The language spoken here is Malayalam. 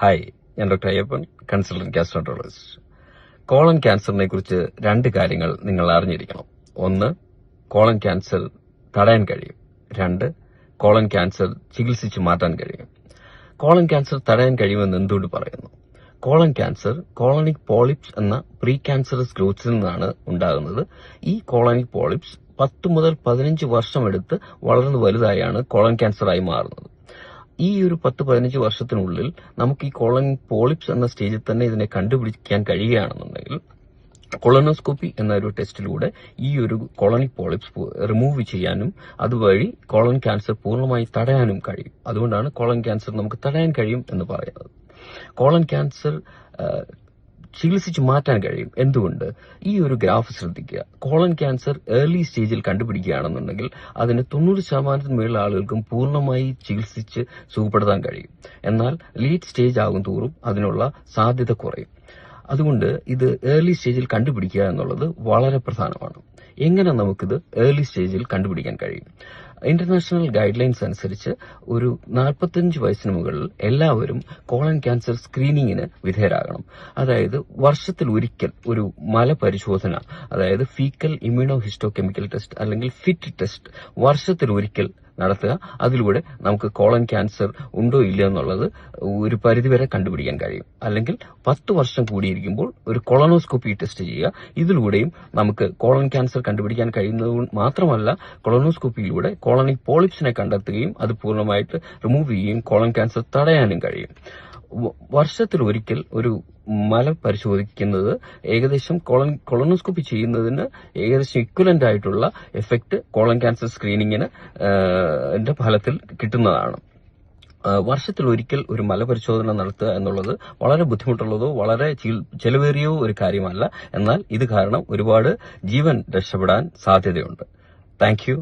ഹായ്, ഞാൻ doctor Ayyappan, consultant gastroenterologist. Colon ക്യാൻസറിനെ കുറിച്ച് 2 കാര്യങ്ങൾ നിങ്ങൾ അറിഞ്ഞിരിക്കണം. 1, കോളൻ ക്യാൻസർ തടയാൻ കഴിയും. 2, കോളൻ ക്യാൻസർ ചികിത്സിച്ച് മാറ്റാൻ കഴിയും. കോളൻ ക്യാൻസർ തടയാൻ കഴിയുമെന്ന് എന്തുകൊണ്ട് പറയുന്നു? കോളൻ ക്യാൻസർ കോളനിക് പോളിപ്സ് എന്ന പ്രീ ക്യാൻസറസ് ഗ്രോത്ത്സിൽ നിന്നാണ് ഉണ്ടാകുന്നത്. ഈ കോളനിക് പോളിപ്സ് 10 മുതൽ 15 വർഷം എടുത്ത് വളർന്നു വലുതായാണ് കോളൻ ക്യാൻസറായി മാറുന്നത്. ഈ ഒരു 10-15 വർഷത്തിനുള്ളിൽ നമുക്ക് ഈ കോളനിക് പോളിപ്സ് എന്ന സ്റ്റേജിൽ തന്നെ ഇതിനെ കണ്ടുപിടിക്കാൻ കഴിയുകയാണെന്നുണ്ടെങ്കിൽ കൊളനോസ്കോപ്പി എന്ന ഒരു ടെസ്റ്റിലൂടെ ഈ ഒരു കോളനിക് പോളിപ്സ് റിമൂവ് ചെയ്യാനും അതുവഴി കോളൻ ക്യാൻസർ പൂർണ്ണമായി തടയാനും കഴിയും. അതുകൊണ്ടാണ് കോളൻ ക്യാൻസർ നമുക്ക് തടയാൻ കഴിയും എന്ന് പറയുന്നത്. കോളൻ ക്യാൻസർ ചികിത്സിച്ച് മാറ്റാൻ കഴിയും. എന്തുകൊണ്ട്? ഈ ഒരു ഗ്രാഫ് ശ്രദ്ധിക്കുക. കോളൻ ക്യാൻസർ ഏർലി സ്റ്റേജിൽ കണ്ടുപിടിക്കുകയാണെന്നുണ്ടെങ്കിൽ അതിന് 90% മേലുള്ള ആളുകൾക്കും പൂർണ്ണമായി ചികിത്സിച്ച് സുഖപ്പെടുത്താൻ കഴിയും. എന്നാൽ ലേറ്റ് സ്റ്റേജ് ആകും തോറും അതിനുള്ള സാധ്യത കുറയും. അതുകൊണ്ട് ഇത് ഏർലി സ്റ്റേജിൽ കണ്ടുപിടിക്കുക എന്നുള്ളത് വളരെ പ്രധാനമാണ്. എങ്ങനെ നമുക്കിത് ഏർലി സ്റ്റേജിൽ കണ്ടുപിടിക്കാൻ കഴിയും? ഇന്റർനാഷണൽ ഗൈഡ് ലൈൻസ് അനുസരിച്ച് ഒരു 45 വയസ്സിന് മുകളിൽ എല്ലാവരും കോളൻ ക്യാൻസർ സ്ക്രീനിങ്ങിന് വിധേയരാകണം. അതായത് വർഷത്തിൽ ഒരിക്കൽ ഒരു മല പരിശോധന, അതായത് ഫീക്കൽ ഇമ്മ്യൂണോ ഹിസ്റ്റോ കെമിക്കൽ ടെസ്റ്റ് അല്ലെങ്കിൽ ഫിറ്റ് ടെസ്റ്റ് വർഷത്തിൽ ഒരിക്കൽ നടത്തുക. അതിലൂടെ നമുക്ക് കോളൻ ക്യാൻസർ ഉണ്ടോ ഇല്ല എന്നുള്ളത് ഒരു പരിധിവരെ കണ്ടുപിടിക്കാൻ കഴിയും. അല്ലെങ്കിൽ 10 വർഷം കൂടിയിരിക്കുമ്പോൾ ഒരു കൊളനോസ്കോപ്പി ടെസ്റ്റ് ചെയ്യുക. ഇതിലൂടെയും നമുക്ക് കോളൻ ക്യാൻസർ കണ്ടുപിടിക്കാൻ കഴിയുന്നത് മാത്രമല്ല, കൊളനോസ്കോപ്പിയിലൂടെ കോളനിക് പോളിപ്സിനെ കണ്ടെത്തുകയും അത് പൂർണ്ണമായിട്ട് റിമൂവ് ചെയ്യുകയും കോളൻ ക്യാൻസർ തടയാനും കഴിയും. വർഷത്തിൽ ഒരിക്കൽ ഒരു മല പരിശോധിക്കുന്നത് ഏകദേശം കൊളനോസ്കോപ്പി ചെയ്യുന്നതിന് ഏകദേശം ഇക്വലന്റ് ആയിട്ടുള്ള എഫക്ട് കോളൻ ക്യാൻസർ സ്ക്രീനിങ്ങിന് ഫലത്തിൽ കിട്ടുന്നതാണ്. വർഷത്തിൽ ഒരിക്കൽ ഒരു മല പരിശോധന നടത്തുക എന്നുള്ളത് വളരെ ബുദ്ധിമുട്ടുള്ളതോ വളരെ ചെലവേറിയോ ഒരു കാര്യമല്ല. എന്നാൽ ഇത് കാരണം ഒരുപാട് ജീവൻ രക്ഷപ്പെടാൻ സാധ്യതയുണ്ട്. Thank you.